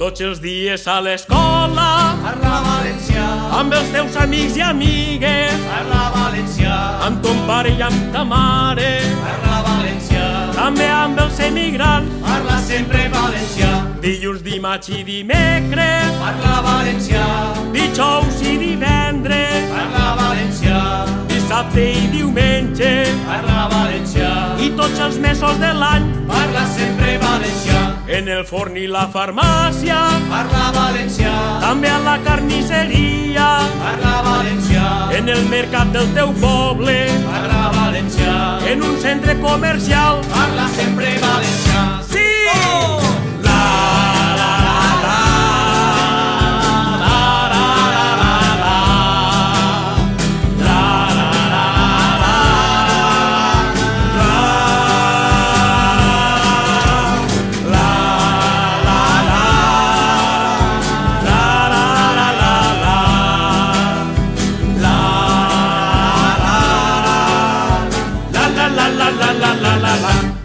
Tots els dies a l'escola parla valencià, amb els teus amics i amigues, parla valencià, amb ton pare i amb ta mare, parla valencià, també amb els emigrants. parla sempre valencià, Dilluns, dimarts i dimecres, parla valencià, dijous i divendres, parla valencià, dissabte i diumenge, parla valencià, i tots els mesos de l'any. parla sempre valencià, En el forn i la farmàcia, parla valencià, també a la carnisseria, parla valencià, en el mercat del teu poble, parla valencià, en un centre comercial. parla sempre valencià. Sí!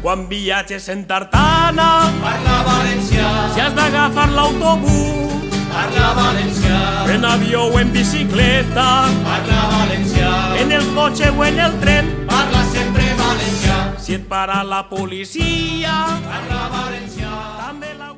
Quan viatges en tartana, Parla valencià, si has d'agafar l'autobús, parla valencià, en avió o en bicicleta, parla valencià, en el cotxe o en el tren, parla sempre valencià, si et para la policia, parla valencià. també la